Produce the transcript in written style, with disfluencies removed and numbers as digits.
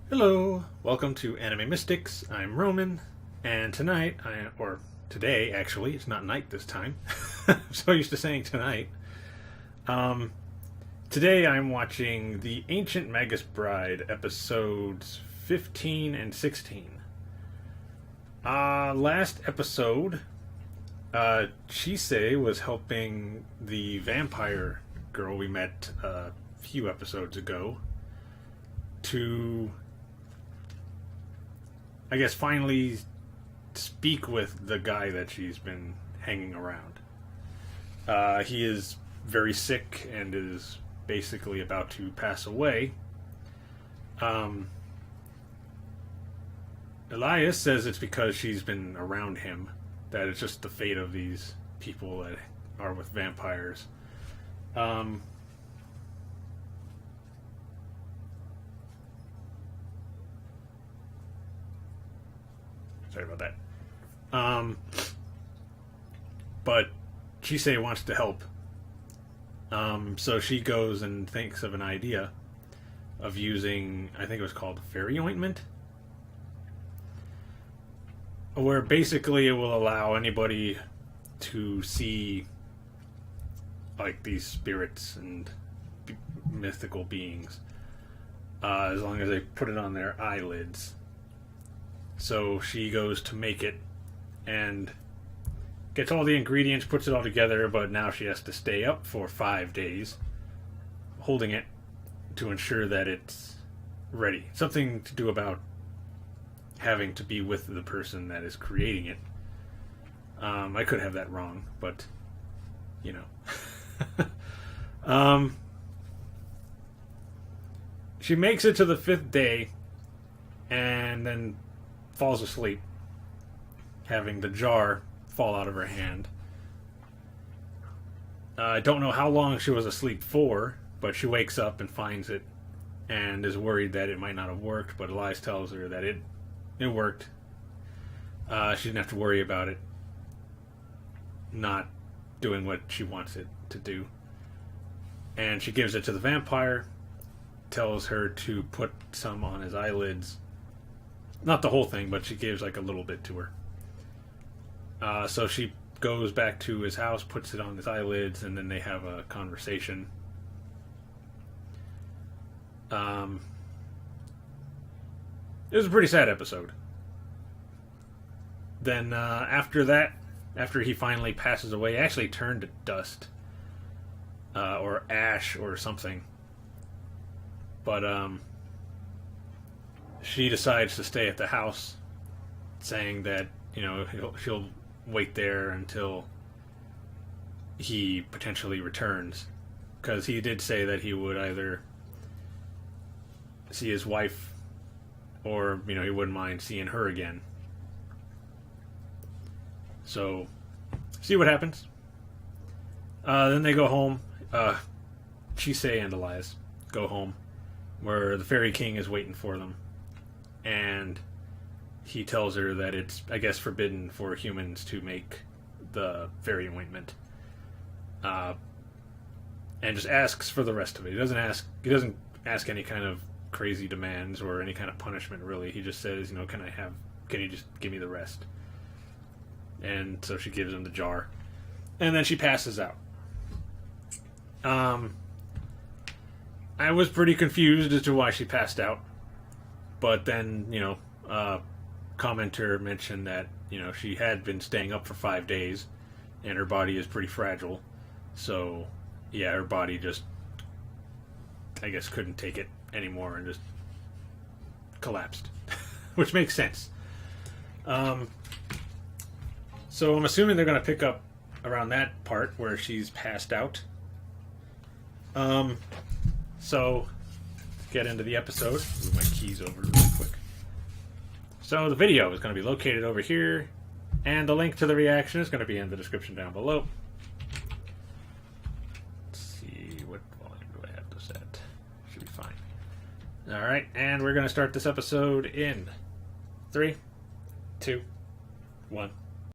Hello, welcome to Anime Mystics. I'm Roman, and today actually, it's not night this time. I'm so used to saying tonight. Um, Today I'm watching the Ancient Magus Bride episodes 15 and 16. Last episode, Chise was helping the vampire girl we met a few episodes ago to, I guess, finally speak with the guy that she's been hanging around. He is very sick and is basically about to pass away. Elias says it's because she's been around him, that it's just the fate of these people that are with vampires. Sorry about that. But Chise wants to help. So she goes and thinks of an idea of using, I think it was called fairy ointment, where basically it will allow anybody to see like these spirits and mythical beings, as long as they put it on their eyelids. So she goes to make it and gets all the ingredients, puts it all together, but now she has to stay up for 5 days holding it to ensure that it's ready. Something to do about having to be with the person that is creating it. I could have that wrong, but you know. She makes it to the 5th day and then falls asleep, having the jar fall out of her hand. I don't know how long she was asleep for, but she wakes up and finds it and is worried that it might not have worked, but Elias tells her that it worked. She didn't have to worry about it not doing what she wants it to do. And she gives it to the vampire, tells her to put some on his eyelids. Not the whole thing, but she gives like a little bit to her. So she goes back to his house, puts it on his eyelids, and then they have a conversation. It was a pretty sad episode. Then after that, after he finally passes away, he actually turned to dust. Or ash or something. But she decides to stay at the house, saying that, you know, she'll wait there until he potentially returns, because he did say that he would either see his wife or, you know, he wouldn't mind seeing her again. So see what happens. Then they go home. Chise and Elias go home, where the Fairy King is waiting for them, and he tells her that it's, I guess, forbidden for humans to make the fairy ointment, and just asks for the rest of it. He doesn't ask any kind of crazy demands or any kind of punishment, really. He just says, you know, can you just give me the rest? And so she gives him the jar, and then she passes out. I was pretty confused as to why she passed out, but then, you know, commenter mentioned that, you know, she had been staying up for 5 days and her body is pretty fragile, so yeah, her body just, I guess, couldn't take it anymore and just collapsed. Which makes sense. So I'm assuming they're going to pick up around that part where she's passed out. So let's get into the episode. Move my keys over really quick. So the video is going to be located over here, and the link to the reaction is going to be in the description down below. Let's see, what volume do I have to set? Should be fine. Alright, and we're going to start this episode in 3, 2, 1.